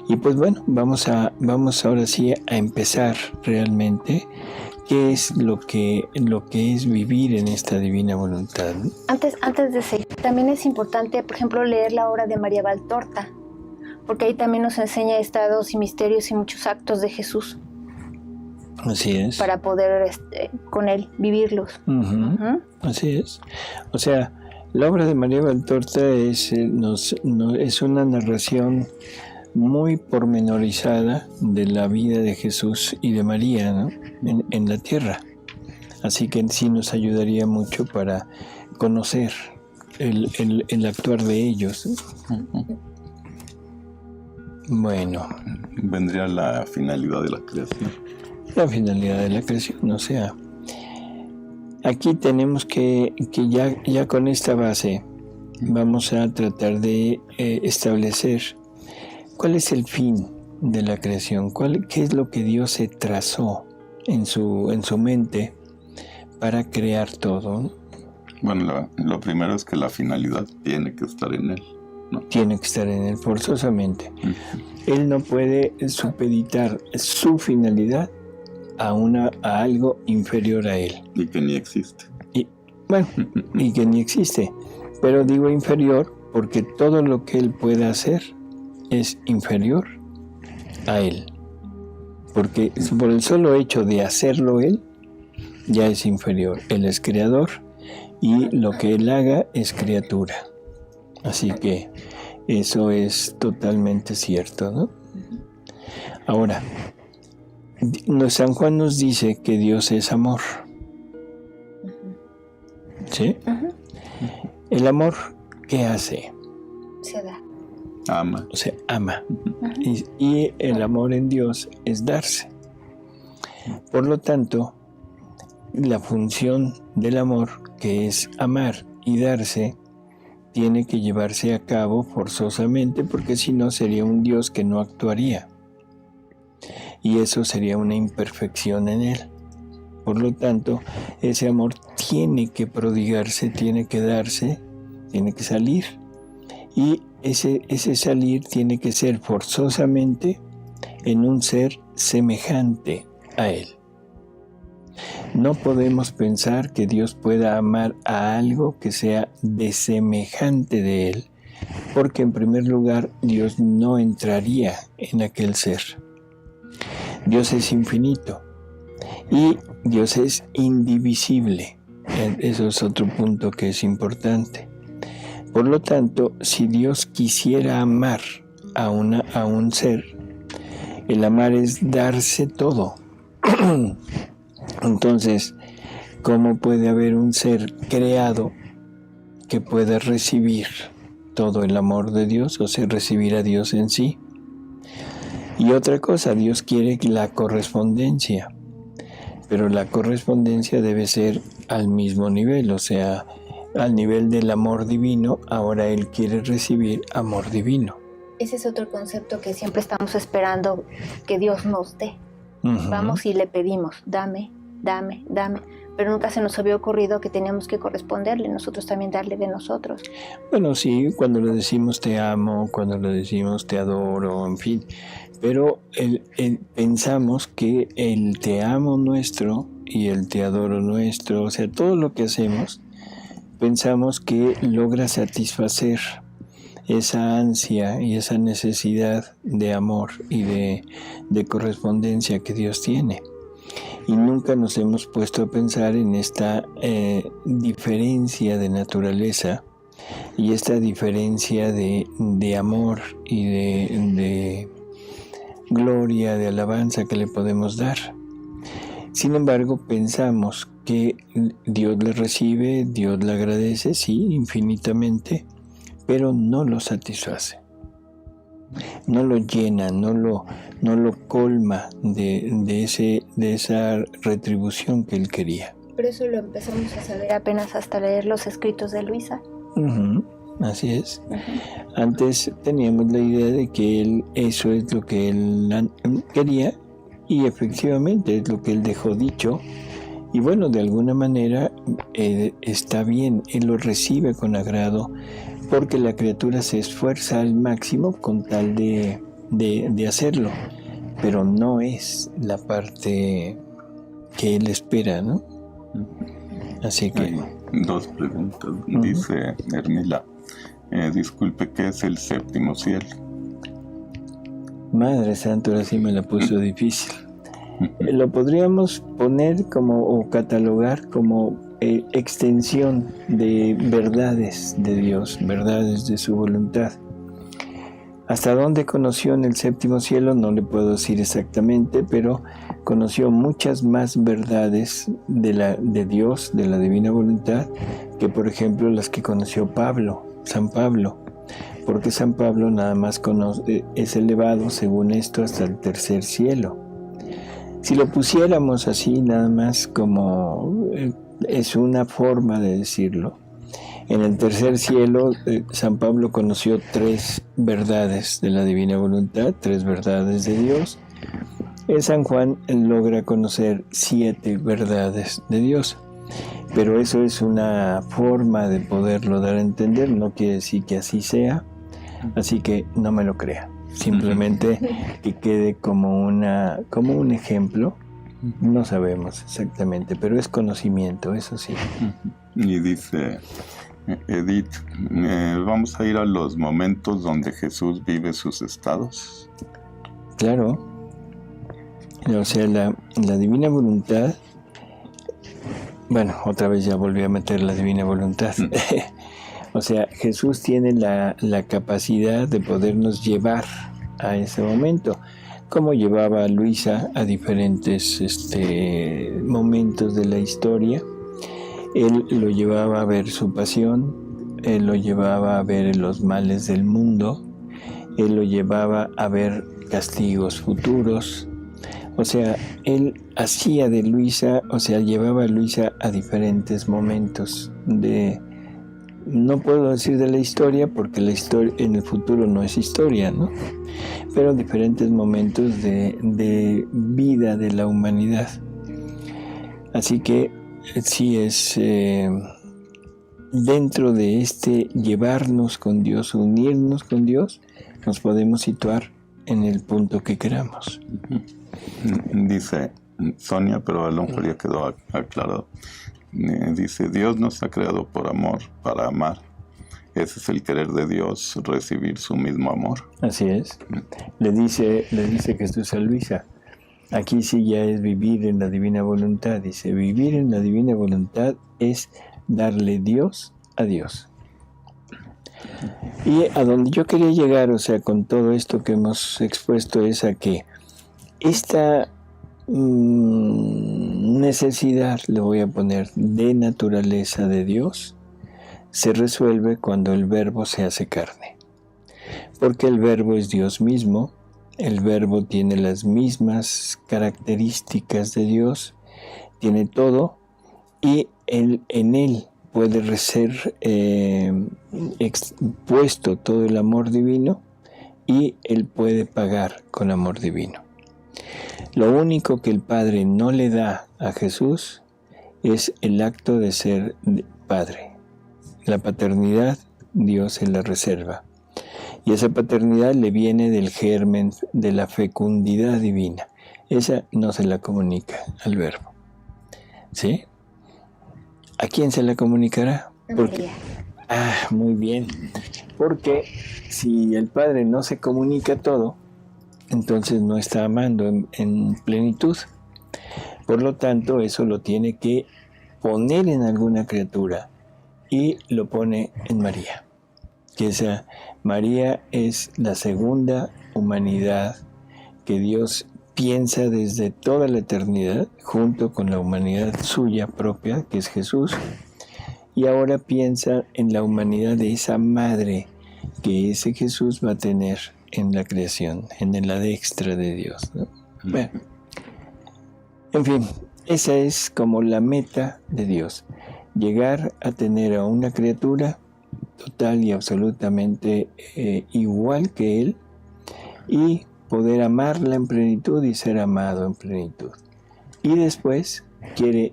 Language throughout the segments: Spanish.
Y pues bueno, vamos ahora sí a empezar realmente qué es lo que es vivir en esta divina voluntad. Antes de seguir, también es importante, por ejemplo, leer la obra de María Valtorta, porque ahí también nos enseña estados y misterios y muchos actos de Jesús. Así es. Para poder con él vivirlos. Así es. O sea, la obra de María Valtorta es una narración muy pormenorizada de la vida de Jesús y de María, ¿no? en la tierra. Así que sí nos ayudaría mucho para conocer el actuar de ellos. Bueno. Vendría la finalidad de la creación. La finalidad de la creación, o sea, aquí tenemos que ya con esta base vamos a tratar de establecer cuál es el fin de la creación, qué es lo que Dios se trazó en su mente para crear todo, ¿no? Bueno, lo primero es que la finalidad tiene que estar en él, ¿no? Tiene que estar en él forzosamente. Él no puede supeditar su finalidad a algo inferior a él. Y que ni existe. Y que ni existe. Pero digo inferior porque todo lo que él pueda hacer es inferior a él. Porque por el solo hecho de hacerlo él, ya es inferior. Él es creador y lo que él haga es criatura. Así que eso es totalmente cierto, ¿no? Ahora, San Juan nos dice que Dios es amor. ¿Sí? El amor, ¿qué hace? Se da. Ama. O sea, ama. Y el amor en Dios es darse. Por lo tanto, la función del amor, que es amar y darse, tiene que llevarse a cabo forzosamente, porque si no sería un Dios que no actuaría. Y eso sería una imperfección en él. Por lo tanto, ese amor tiene que prodigarse, tiene que darse, tiene que salir. Y ese salir tiene que ser forzosamente en un ser semejante a él. No podemos pensar que Dios pueda amar a algo que sea desemejante de él, porque en primer lugar Dios no entraría en aquel ser. Dios es infinito y Dios es indivisible. Eso es otro punto que es importante. Por lo tanto, si Dios quisiera amar a un ser, el amar es darse todo. Entonces, ¿cómo puede haber un ser creado que pueda recibir todo el amor de Dios, o sea, recibir a Dios en sí? Y otra cosa, Dios quiere la correspondencia, pero la correspondencia debe ser al mismo nivel, o sea, al nivel del amor divino. Ahora Él quiere recibir amor divino. Ese es otro concepto que siempre estamos esperando que Dios nos dé. Vamos y le pedimos, dame, dame, dame. Pero nunca se nos había ocurrido que teníamos que corresponderle, nosotros también darle de nosotros. Bueno, sí, cuando le decimos te amo, cuando le decimos te adoro, en fin. Pero pensamos que el te amo nuestro y el te adoro nuestro, o sea, todo lo que hacemos, pensamos que logra satisfacer esa ansia y esa necesidad de amor y de correspondencia que Dios tiene. Y nunca nos hemos puesto a pensar en esta diferencia de naturaleza y esta diferencia de amor y de gloria, de alabanza que le podemos dar. Sin embargo, pensamos que Dios le recibe, Dios le agradece, sí, infinitamente, pero no lo satisface. No lo llena, no lo colma de esa retribución que él quería. Pero eso lo empezamos a saber apenas hasta leer los escritos de Luisa. Así es. Antes teníamos la idea de que eso es lo que él quería, y efectivamente es lo que él dejó dicho. Y bueno, de alguna manera está bien, él lo recibe con agrado, porque la criatura se esfuerza al máximo con tal de hacerlo, pero no es la parte que él espera, ¿no? Así que... Hay dos preguntas. Dice Hermila, disculpe, ¿qué es el séptimo cielo? Madre Santa, ahora sí me la puso difícil. Lo podríamos poner como, o catalogar como extensión de verdades de Dios, verdades de su voluntad. ¿Hasta dónde conoció en el séptimo cielo? No le puedo decir exactamente, pero conoció muchas más verdades de Dios, de la divina voluntad, que por ejemplo las que conoció San Pablo, porque San Pablo nada más es elevado, según esto, hasta el tercer cielo. Si lo pusiéramos así, nada más como es una forma de decirlo, en el tercer cielo San Pablo conoció 3 verdades de la divina voluntad, 3 verdades de Dios. San Juan logra conocer 7 verdades de Dios, pero eso es una forma de poderlo dar a entender, no quiere decir que así sea, así que no me lo crea. Simplemente que quede como un ejemplo. No sabemos exactamente, pero es conocimiento, eso sí. Y dice Edith, ¿vamos a ir a los momentos donde Jesús vive sus estados? Claro. O sea, la divina voluntad... Bueno, otra vez ya volví a meter la divina voluntad. O sea, Jesús tiene la capacidad de podernos llevar a ese momento, como llevaba a Luisa a diferentes momentos de la historia. Él lo llevaba a ver su pasión, él lo llevaba a ver los males del mundo, él lo llevaba a ver castigos futuros. O sea, él hacía de Luisa, o sea, llevaba a Luisa a diferentes momentos no puedo decir de la historia, porque la historia en el futuro no es historia, ¿no? Pero diferentes momentos de vida de la humanidad. Así que sí es dentro de llevarnos con Dios, unirnos con Dios, nos podemos situar en el punto que queramos. Dice Sonia, pero a lo mejor ya quedó aclarado. Dice, Dios nos ha creado por amor, para amar. Ese es el querer de Dios, recibir su mismo amor. Así es. Le dice Jesús a Luisa, aquí sí ya es vivir en la divina voluntad. Dice, vivir en la divina voluntad es darle Dios a Dios. Y a donde yo quería llegar, o sea, con todo esto que hemos expuesto, es a que esta necesidad, le voy a poner, de naturaleza de Dios, se resuelve cuando el Verbo se hace carne. Porque el Verbo es Dios mismo, el Verbo tiene las mismas características de Dios, tiene todo, y en él puede ser expuesto todo el amor divino, y él puede pagar con amor divino. Lo único que el Padre no le da a Jesús es el acto de ser Padre. La paternidad Dios se la reserva. Y esa paternidad le viene del germen de la fecundidad divina. Esa no se la comunica al Verbo. ¿Sí? ¿A quién se la comunicará? Porque, muy bien. Porque si el Padre no se comunica todo, entonces no está amando en plenitud. Por lo tanto, eso lo tiene que poner en alguna criatura y lo pone en María. Que esa María es la segunda humanidad que Dios piensa desde toda la eternidad, junto con la humanidad suya propia, que es Jesús, y ahora piensa en la humanidad de esa madre que ese Jesús va a tener en la creación, en el lado extra de Dios, ¿no? Bueno, en fin, esa es como la meta de Dios, llegar a tener a una criatura total y absolutamente igual que Él, y poder amarla en plenitud y ser amado en plenitud. Y después quiere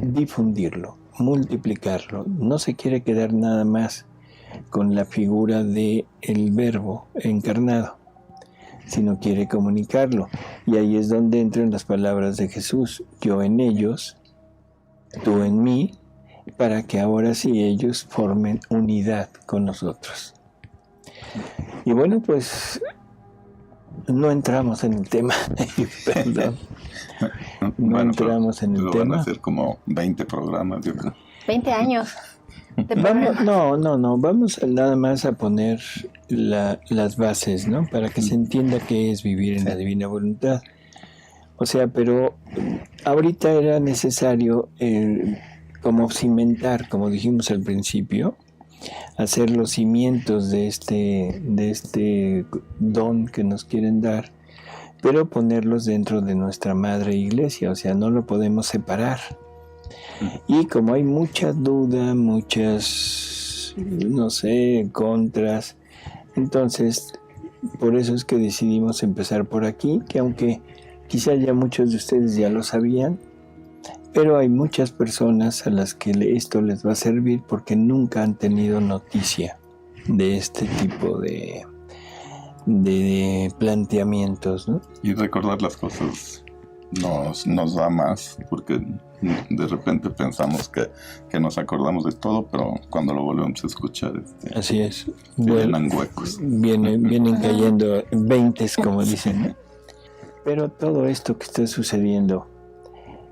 difundirlo, multiplicarlo, no se quiere quedar nada más con la figura de el Verbo encarnado, sino quiere comunicarlo. Y ahí es donde entran las palabras de Jesús: yo en ellos, tú en mí, para que ahora sí ellos formen unidad con nosotros. Y bueno, pues no entramos en el tema. Perdón. No entramos en el tema. Van a ser como 20 programas, yo creo. 20 años. No, vamos nada más a poner las bases, ¿no? Para que se entienda qué es vivir en la divina voluntad. O sea, pero ahorita era necesario como cimentar, como dijimos al principio, hacer los cimientos de este don que nos quieren dar, pero ponerlos dentro de nuestra madre iglesia, o sea, no lo podemos separar. Y como hay mucha duda, muchas, no sé, contras, entonces por eso es que decidimos empezar por aquí, que aunque quizá ya muchos de ustedes ya lo sabían, pero hay muchas personas a las que esto les va a servir porque nunca han tenido noticia de este tipo de planteamientos, ¿no? Y recordar las cosas nos da más, porque de repente pensamos que nos acordamos de todo, pero cuando lo volvemos a escuchar, así es, llenan huecos. Vienen cayendo veintes, como dicen, ¿no? Pero todo esto que está sucediendo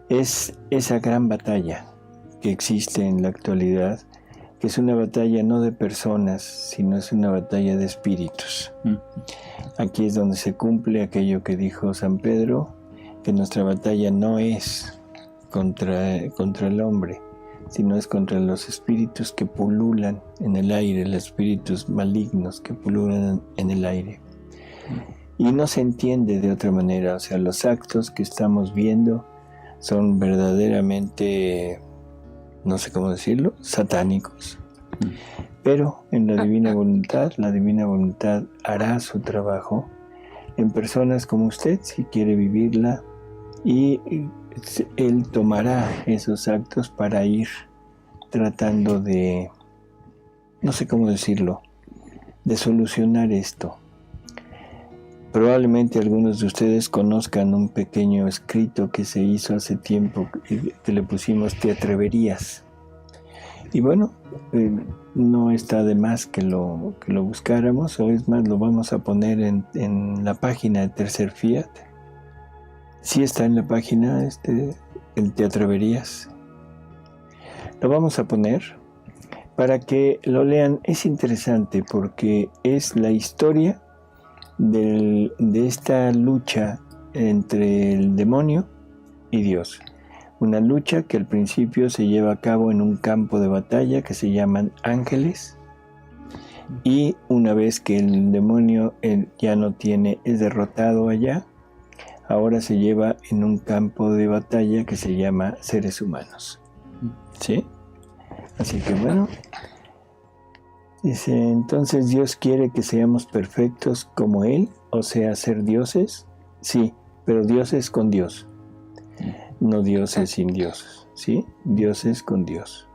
es esa gran batalla que existe en la actualidad, que es una batalla no de personas, sino es una batalla de espíritus. Aquí es donde se cumple aquello que dijo San Pedro, que nuestra batalla no es contra el hombre, sino es contra los espíritus que pululan en el aire, los espíritus malignos que pululan en el aire. Y no se entiende de otra manera, o sea, los actos que estamos viendo son verdaderamente, no sé cómo decirlo, satánicos. Pero en la divina voluntad hará su trabajo en personas como usted, si quiere vivirla, y él tomará esos actos para ir tratando de, no sé cómo decirlo, de solucionar esto. Probablemente algunos de ustedes conozcan un pequeño escrito que se hizo hace tiempo, que le pusimos "Te atreverías". Y bueno, no está de más que lo buscáramos, o es más, lo vamos a poner en la página de Tercer Fiat. Sí está en la página el "Te atreverías". Lo vamos a poner para que lo lean. Es interesante porque es la historia de esta lucha entre el demonio y Dios. Una lucha que al principio se lleva a cabo en un campo de batalla que se llaman ángeles, y una vez que el demonio ya no es derrotado allá, ahora se lleva en un campo de batalla que se llama seres humanos. ¿Sí? Así que bueno, dice, entonces Dios quiere que seamos perfectos como Él, o sea, ser dioses. Sí, pero dioses con Dios, no dioses sin Dios, ¿sí? Dioses con Dios.